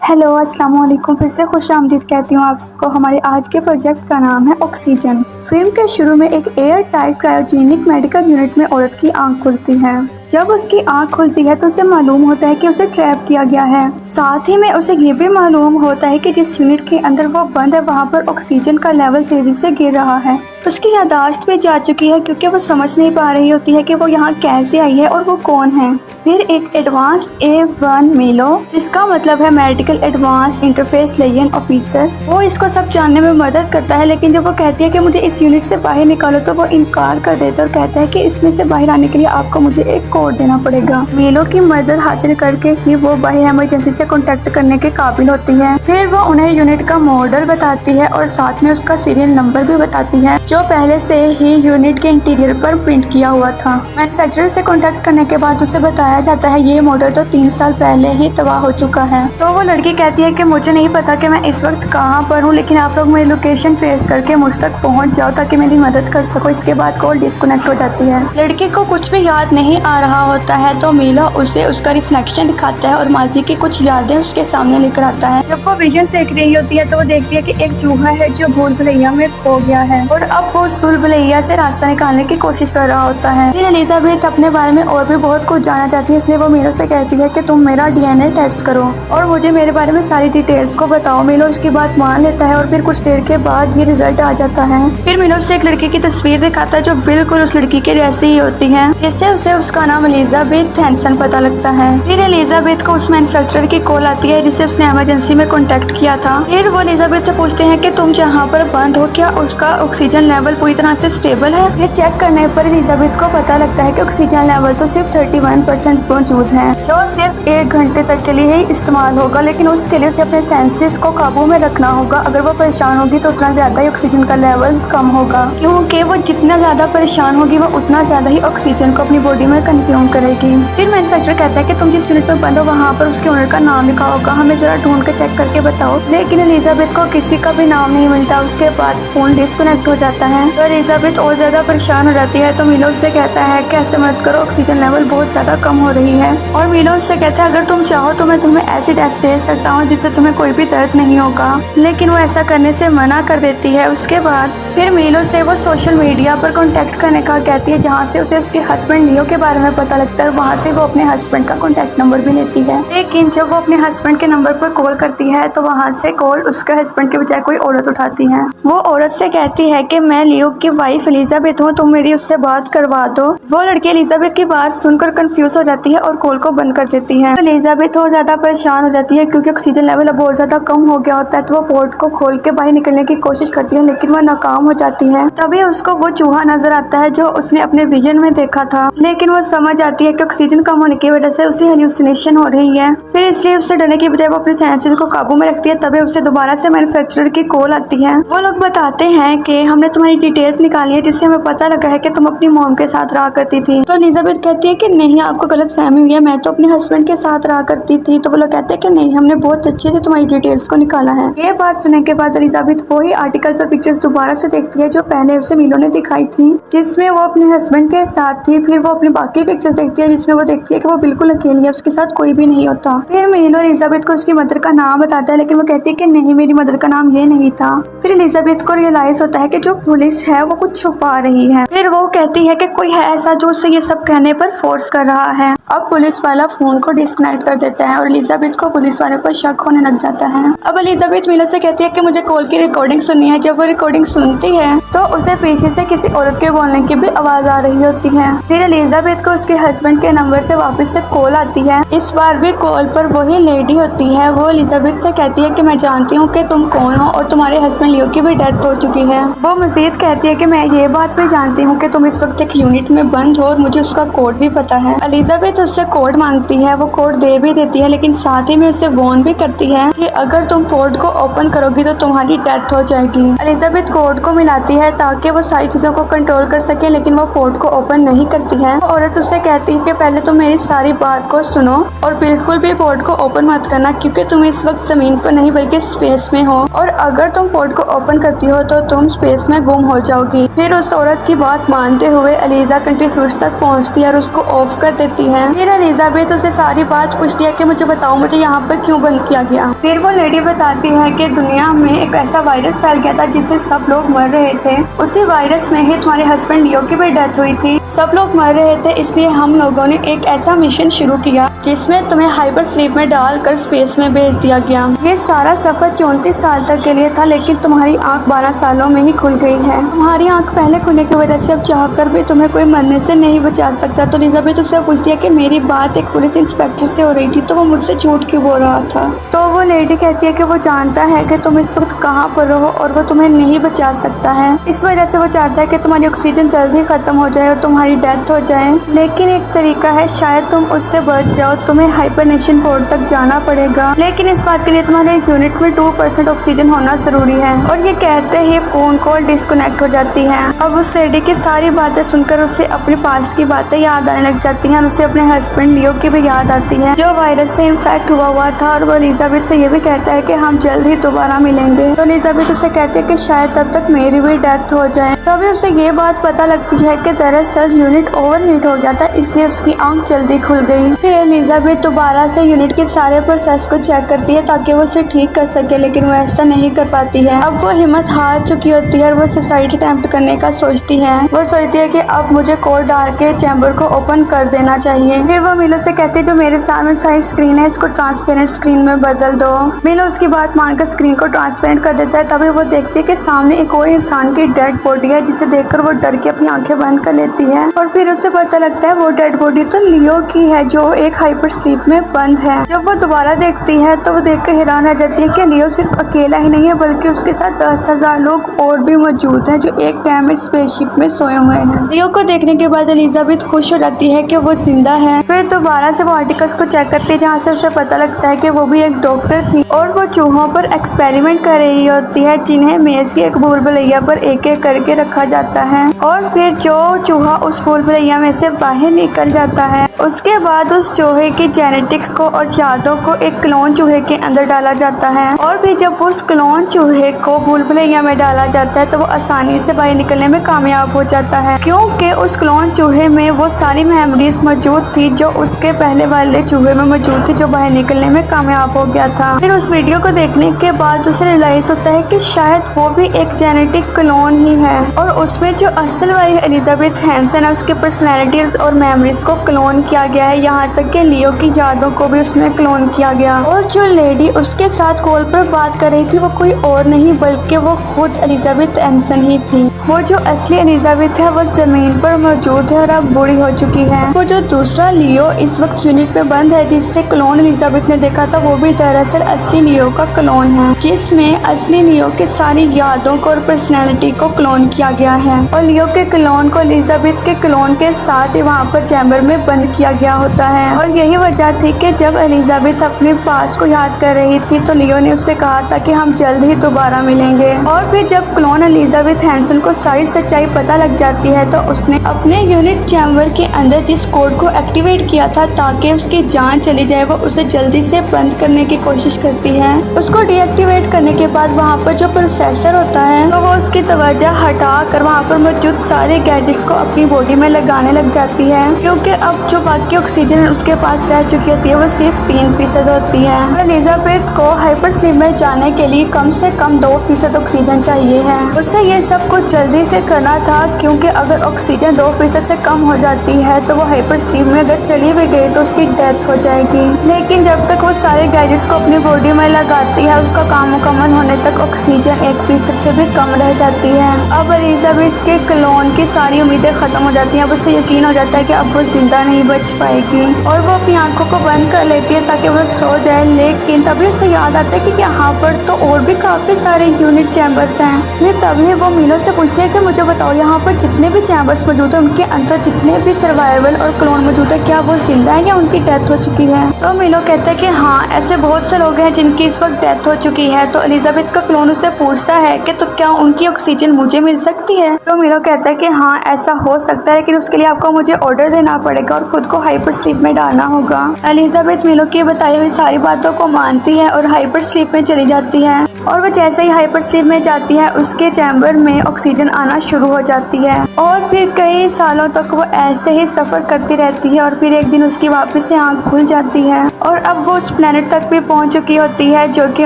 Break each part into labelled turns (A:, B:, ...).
A: Hello अस्सलाम वालेकुम। फिर से खुश आमदीद कहती हूँ आप सबको। हमारे आज के प्रोजेक्ट का नाम है ऑक्सीजन। फिल्म के शुरू में एक air tight cryogenic medical unit में औरत की आंख खुलती है। जब उसकी आंख खुलती है तो उसे मालूम होता है कि उसे ट्रैप किया गया है। साथ ही में उसे ये भी मालूम होता है कि जिस यूनिट के अंदर वो बंद है वहाँ पर ऑक्सीजन का लेवल तेजी से गिर रहा है। उसकी यादाश्त भी जा चुकी है क्योंकि वो समझ नहीं पा रही होती है कि वो यहाँ कैसे आई है और वो कौन है। फिर एक एडवांस्ड A1 मिलो, जिसका मतलब है medical advanced interface Leyen officer, वो इसको सब जानने में मदद करता है। लेकिन जब वो कहती है कि मुझे इस यूनिट से बाहर निकालो तो वो इनकार कर देता है और कहता है कि इसमें से बाहर आने के लिए आपको मुझे एक कोड देना पड़ेगा। मिलो की मदद हासिल करके ही वो बाहर इमरजेंसी से कॉन्टेक्ट करने के काबिल होती है। फिर वो उन्हें यूनिट का मॉडल बताती है और साथ में उसका सीरियल नंबर भी बताती है जो पहले से ही यूनिट के इंटीरियर पर प्रिंट किया हुआ था। मैन्युफैक्चरर से कॉन्टेक्ट करने के बाद उसे बताया जाता है ये मॉडल तो 3 साल पहले ही तबाह हो चुका है। तो वो लड़की कहती है कि मुझे नहीं पता कि मैं इस वक्त कहाँ पर हूँ, लेकिन आप लोग मेरी लोकेशन ट्रेस करके मुझ तक पहुँच जाओ ताकि मेरी मदद कर सको। इसके बाद कॉल डिस्कनेक्ट हो जाती है। लड़की को कुछ भी याद नहीं आ रहा होता है तो मिलो उसे उसका रिफ्लेक्शन दिखाता है और माजी की कुछ यादें उसके सामने लेकर आता है। जब वो विजन्स देख रही होती है तो वो देखती है कि एक चूहा है जो भूल भुलैया में खो गया है और अब वो उस भूल भुलैया से रास्ता निकालने की कोशिश कर रहा होता है। फिर एलिजाबेथ अपने बारे में और भी बहुत कुछ जानना चाहती है, इसलिए वो मिलो से कहती है कि तुम मेरा DNA टेस्ट करो और मुझे मेरे बारे में सारी डिटेल्स को बताओ। मिलो उसकी बात मान लेता है और फिर कुछ देर के बाद ही रिजल्ट आ जाता है। फिर मिलो से एक लड़की की तस्वीर दिखाता है जो बिल्कुल उस लड़की के जैसी ही होती है, जिससे उसे उसका नाम एलिजाबेथ हैंसन पता लगता है। फिर एलिजाबेथ को उस मैन्युफैक्चरर की कॉल आती है जिसे उसने इमरजेंसी में कॉन्टेक्ट किया था। फिर वो एलिजाबेथ से पूछते हैं कि तुम जहाँ पर बंद हो क्या उसका ऑक्सीजन लेवल पूरी तरह से स्टेबल है। फिर चेक करने पर एलिजाबेथ को पता लगता है कि ऑक्सीजन लेवल तो सिर्फ 31% मौजूद है, जो सिर्फ 1 घंटे तक के लिए ही इस्तेमाल होगा। लेकिन उसके लिए उसे अपने सेंसेस को काबू में रखना होगा। अगर वो परेशान होगी तो उतना ज्यादा ही ऑक्सीजन का लेवल कम होगा, क्योंकि वो जितना ज्यादा परेशान होगी वो उतना ज्यादा ही ऑक्सीजन को अपनी बॉडी में कंज्यूम करेगी। फिर मैन्युफैक्चरर कहता है कि तुम जिस यूनिट में बंद हो वहाँ पर उसके ओनर का नाम लिखा होगा, हमें जरा ढूंढ के चेक करके बताओ। लेकिन एलिजाबेथ को किसी का भी नाम नहीं मिलता। उसके बाद फोन डिस्कनेक्ट हो जाता है तो एलिजाबेथ और ज्यादा परेशान हो जाती है। तो मिलो उससे कहता है कि ऐसे मत करो, ऑक्सीजन लेवल बहुत ज्यादा कम हो रही है। और मिलो उससे कहता है अगर तुम चाहो तो मैं तुम्हें ऐसी डेथ दे सकता हूँ जिससे तुम्हें कोई भी दर्द नहीं होगा, लेकिन वो ऐसा करने से मना कर देती है। उसके बाद फिर मिलो से वो सोशल मीडिया पर कॉन्टेक्ट करने का कहती है, जहाँ से उसे उसके हस्बैंड लियो के बारे में पता लगता है। वहाँ से वो अपने हस्बैंड का कॉन्टेक्ट नंबर भी लेती है। लेकिन जब वो अपने हस्बैंड के नंबर पर कॉल करती है तो वहाँ से कॉल उसके हस्बैंड के बजाय कोई औरत उठाती है। वो औरत से कहती है कि मैं लियो की वाइफ एलिजाबेथ हूँ, तुम मेरी उससे बात करवा दो। वो लड़की एलिजाबेथ की बात सुनकर कंफ्यूज हो जाती है और कॉल को बंद कर देती है। एलिजाबेथ और ज्यादा परेशान हो जाती है क्योंकि ऑक्सीजन लेवल अब और ज्यादा कम हो गया होता है। तो वो पोर्ट को खोल के बाहर निकलने की कोशिश करती है लेकिन वो नाकाम हो जाती है। तभी उसको वो चूहा नजर आता है जो उसने अपने विजन में देखा था, लेकिन वो समझ आती है कि ऑक्सीजन कम होने की वजह से उसे हेलुसिनेशन हो रही है। फिर इसलिए उससे डरने की बजाय वो अपने सेंसेस को काबू में रखती है। तभी उसे दोबारा से मैन्युफैक्चरर की कॉल आती है। वो लोग बताते हैं कि हमने तुम्हारी डिटेल्स निकाली है जिससे हमें पता लगा है कि तुम अपनी मॉम के साथ रहा करती थी। तो एलिजाबेथ कहती है कि नहीं, आपको गलत फहमी हुई है, मैं तो अपने हस्बैंड के साथ रहा करती थी। तो वो लोग कहते हैं कि नहीं, हमने बहुत अच्छे से तुम्हारी डिटेल्स को निकाला है। ये बात सुनने के बाद एलिजाबेथ वही आर्टिकल्स और पिक्चर्स दोबारा से देखती है जो पहले उसे मिलो ने दिखाई थी, जिसमें वो अपने हस्बैंड के साथ थी। फिर वो अपनी बाकी पिक्चर्स देखती है जिसमें वो देखती है कि वो बिल्कुल अकेली है, उसके साथ कोई भी नहीं होता। फिर मिलो एलिजाबेथ को उसकी मदर का नाम बताता है, लेकिन वो कहती है कि नहीं, मेरी मदर का नाम ये नहीं था। फिर एलिजाबेथ को रियलाइज होता है कि जो पुलिस है वो कुछ छुपा रही है। फिर वो कहती है कि कोई है ऐसा जो उसे ये सब कहने पर फोर्स कर रहा है। अब पुलिस वाला फोन को डिस्कनेक्ट कर देता है और एलिजाबेथ को पुलिस वाले पर शक होने लग जाता है। अब एलिजाबेथ मिलो से कहती है कि मुझे कॉल की रिकॉर्डिंग सुननी है। जब वो रिकॉर्डिंग सुनती है तो उसे पीछे से किसी औरत के बोलने की भी आवाज आ रही होती है। फिर एलिजाबेथ को उसके हस्बैंड के नंबर से वापस से कॉल आती है। इस बार भी कॉल पर वही लेडी होती है। वो एलिजाबेथ से कहती है कि मैं जानती हूँ कि तुम कौन हो और तुम्हारे हस्बैंड लियो की भी डेथ हो चुकी है। वो मजीद कहती है कि मैं ये बात भी जानती हूँ कि तुम इस वक्त एक यूनिट में बंद हो और मुझे उसका कोड भी पता है। एलिजाबेथ उससे कोड मांगती है, वो कोड दे भी देती है, लेकिन साथ ही में उसे वार्न भी करती है कि अगर तुम कोड को ओपन करोगी तो तुम्हारी डेथ हो जाएगी। एलिजाबेथ कोड को मिलाती है ताकि वो सारी चीजों को कंट्रोल कर सके, लेकिन वो कोड को ओपन नहीं करती है। औरत उससे कहती है कि पहले तुम मेरी सारी बात को सुनो और बिल्कुल भी पोर्ट को ओपन मत करना, क्योंकि तुम इस वक्त जमीन पर नहीं बल्कि स्पेस में हो, और अगर तुम पोर्ट को ओपन करती हो तो तुम स्पेस में में गुम हो जाओगी। फिर उस औरत की बात मानते हुए एलिजा कंट्री फ्रूट्स तक पहुंचती है और उसको ऑफ कर देती है। फिर एलिजाबेथ उसे सारी बात पूछती है कि मुझे बताओ मुझे यहाँ पर क्यों बंद किया गया। फिर वो लेडी बताती है कि दुनिया में एक ऐसा वायरस फैल गया था जिससे सब लोग मर रहे थे। उसी वायरस में ही तुम्हारे हस्बैंड लियो की भी डेथ हुई थी। सब लोग मर रहे थे, इसलिए हम लोगों ने एक ऐसा मिशन शुरू किया जिसमें तुम्हें हाइपर स्लीप में डालकर स्पेस में भेज दिया गया। ये सारा सफर 34 साल तक के लिए था, लेकिन तुम्हारी आंख 12 सालों में ही खुल गई है। तुम्हारी आंख पहले खुलने की वजह से अब चाहकर भी तुम्हें कोई मरने से नहीं बचा सकता। तो एलिजाबेथ उससे पूछती है कि मेरी बात एक पुलिस इंस्पेक्टर से हो रही थी, तो वो मुझसे झूठ क्यों बोल रहा था। तो वो लेडी कहती है कि वो जानता है कि तुम इस वक्त कहाँ पर हो और वो तुम्हें नहीं बचा सकता है। इस वजह से वो चाहता है कि तुम्हारी ऑक्सीजन जल्द ही खत्म हो जाए और तुम्हारी डेथ हो जाए। लेकिन एक तरीका है, शायद तुम उससे बच जाओ। तुम्हें हाइपरनेशन पोर्ट तक जाना पड़ेगा, लेकिन इस बात के लिए तुम्हारे यूनिट में 2% ऑक्सीजन होना जरूरी है। और ये कहते ही फोन कॉल डिस्कनेक्ट हो जाती है। अब उस लेडी की सारी बातें सुनकर उसे अपने पास्ट की बातें याद आने लग जाती हैं और उसे अपने हस्बैंड लियो की भी याद आती है जो वायरस से इन्फेक्ट हुआ था। और वो एलिजाबेथ से ये भी कहता है कि हम जल्द ही दोबारा मिलेंगे। तो एलिजाबेथ उसे कहती है कि शायद तब तक मेरी भी डेथ हो जाए। तभी उसे ये बात पता लगती है कि दरअसल यूनिट ओवरहीट हो गया था, इसलिए उसकी आंख जल्दी खुल गई। फिर एलिजाबेथ दोबारा से यूनिट के सारे प्रोसेस को चेक करती है ताकि वो उसे ठीक कर सके, लेकिन वो ऐसा नहीं कर पाती है। अब वो हिम्मत हार चुकी होती है और वो सुसाइड अटेम्प्ट करने का सोचती है। वो सोचती है कि अब मुझे कोड डाल के चैम्बर को ओपन कर देना चाहिए। फिर वो मिलो से कहती है जो मेरे सामने साइड स्क्रीन है इसको ट्रांसपेरेंट स्क्रीन में बदल दो। मिलो उसकी बात मानकर स्क्रीन को ट्रांसपेरेंट कर देता है। तभी वो देखती है कि सामने एक और इंसान की डेड बॉडी है, जिसे देखकर वो डर के अपनी आंखें बंद कर लेती है। और फिर उसे पता लगता है वो डेड बॉडी तो लियो की है जो एक हाइपर स्लीप में बंद है। जब वो दोबारा देखती है तो वो देख कर हैरान रह जाती है कि लियो सिर्फ अकेला ही नहीं है बल्कि उसके साथ 10,000 लोग और भी मौजूद हैं जो एक डैमेज स्पेसशिप में सोए हुए हैं। लियो को देखने के बाद एलिजाबेथ खुश हो जाती है कि वो जिंदा है। फिर दोबारा से वो आर्टिकल्स को चेक करती है जहाँ से उसे पता लगता है कि वो भी एक डॉक्टर थी और वो चूहों पर एक्सपेरिमेंट कर रही होती है जिन्हें मेज की एक भूल भुलैया पर एक एक करके रखा जाता है। और फिर जो चूहा उस भूल भुलैया में से बाहर निकल जाता है उसके बाद उस चूहे की जेनेटिक्स को और यादों को एक क्लोन चूहे के अंदर डाला जाता है। और फिर जब उस क्लोन चूहे को भूल भुलैया में डाला जाता है तो वो आसानी से बाहर निकलने में कामयाब हो जाता है, क्योंकि उस क्लोन चूहे में वो सारी मेमोरीज मौजूद थी जो उसके पहले वाले चूहे में मौजूद थी जो बाहर निकलने में कामयाब हो गया था। फिर उस वीडियो को देखने के बाद उसे रियलाइज होता है कि शायद वो भी एक जेनेटिक क्लोन ही है और उसमें जो असल वाली एलिजाबेथ हैंसन है उसके पर्सनैलिटी और मेमोरीज को क्लोन किया गया है, यहाँ तक कि लियो की यादों को भी उसमें क्लोन किया गया। और जो लेडी उसके साथ कॉल पर बात कर रही थी वो कोई और नहीं बल्कि वो खुद एलिजाबेथ हैंसन ही थी। वो जो असली एलिजाबेथ है वो जमीन पर मौजूद है और अब बूढ़ी हो चुकी है। वो जो दूसरा लियो इस वक्त यूनिट में बंद है जिससे क्लोन एलिजाबेथ ने देखा था वो भी दरअसल असली लियो का क्लोन है, जिसमें असली लियो के सारी यादों को और पर्सनैलिटी को क्लोन किया गया है। और लियो के क्लोन को एलिजाबेथ के क्लोन के साथ ही वहाँ पर चैम्बर में बंद किया गया होता है। और यही वजह थी कि जब एलिजाबेथ अपने पास्ट को याद कर रही थी तो लियो ने उससे कहा था कि हम जल्द ही दोबारा मिलेंगे। और फिर जब क्लोन एलिजाबेथ हैंसन को सारी सच्चाई पता लग जाती है तो उसने अपने यूनिट चैम्बर के अंदर जिस कोड को एक्टिवेट किया था ताकि उसकी जान चली जाए वो उसे जल्दी से बंद करने की कोशिश करती है। उसको डीएक्टिवेट करने के बाद वहाँ पर जो प्रोसेसर होता है तो वो उसकी तवज्जो हटा कर वहाँ पर मौजूद सारे गैजेट्स को अपनी बॉडी में लगाने लग जाती है, क्योंकि अब जो बाकी ऑक्सीजन उसके पास रह चुकी होती है वो सिर्फ 3% होती है। एलिजाबेथ को हाइपर स्लीप में जाने के लिए कम से कम 2% ऑक्सीजन चाहिए है। उसे ये सब कुछ जल्दी से करना था क्योंकि अगर ऑक्सीजन 2% से कम हो जाती है तो वो हाइपर स्लीप में अगर चली भी गई तो उसकी डेथ हो जाएगी। लेकिन जब तक वो सारे गैजेट्स को अपनी बॉडी में लगाती है उसका काम मुकम्मल होने तक ऑक्सीजन 1% से भी कम रह जाती है। अब एलिजाबेथ के क्लोन की सारी उम्मीदें खत्म हो जाती हैं। अब उसे यकीन हो जाता है कि अब वो जिंदा नहीं बच पाएगी और वो अपनी आंखों को बंद कर लेती है ताकि वो सो जाए। लेकिन तभी उसे याद आता है कि यहाँ पर तो और भी काफी सारे यूनिट चैम्बर्स हैं। फिर तभी वो मिलो से पूछती है कि मुझे बताओ यहाँ पर जितने भी चैम्बर्स मौजूद है उनके अंदर जितने भी सर्वाइवल और क्लोन मौजूद है क्या वो जिंदा है या उनकी डेथ हो चुकी है। तो मिलो कहता है कि हाँ ऐसे बहुत से लोग हैं जिनकी इस वक्त डेथ हो चुकी है। तो एलिजाबेथ का क्लोन उसे पूछता है कि तो क्या उनकी ऑक्सीजन मुझे मिल सकती है। तो मिलो कहता है कि हाँ ऐसा हो सकता है, लेकिन उसके लिए आपको मुझे ऑर्डर देना पड़ेगा और खुद को हाइपर स्लीप में डालना होगा। एलिजाबेथ मिलो की बताई हुई सारी बातों को मानती है और हाइपर स्लीप में चली जाती है। और वह जैसे ही हाइपर स्लीप में जाती है उसके चैम्बर में ऑक्सीजन आना शुरू हो जाती है और फिर कई सालों तक वो ऐसे ही सफर करती रहती है। और फिर एक दिन उसकी वापस से आंख खुल जाती है और अब वो उस प्लेनेट तक भी पहुंच चुकी होती है जो कि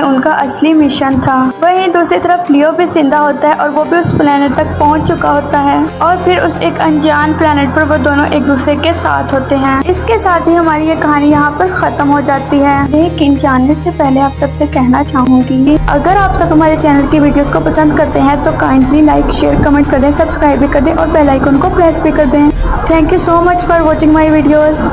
A: उनका असली मिशन था। वहीं दूसरी तरफ लियो भी जिंदा होता है और वो भी उस प्लेनेट तक पहुंच चुका होता है और फिर उस एक अनजान प्लेनेट पर वो दोनों एक दूसरे के साथ होते हैं। इसके साथ ही हमारी ये कहानी यहाँ पर खत्म हो जाती है। लेकिन जानने से पहले आप सबसे कहना चाहूंगी, अगर आप सब हमारे चैनल की वीडियोस को पसंद करते हैं तो काइंडली लाइक शेयर कमेंट कर दें, सब्सक्राइब भी कर दें और बेल आइकन को प्रेस भी कर दें। Thank you so much for watching my videos.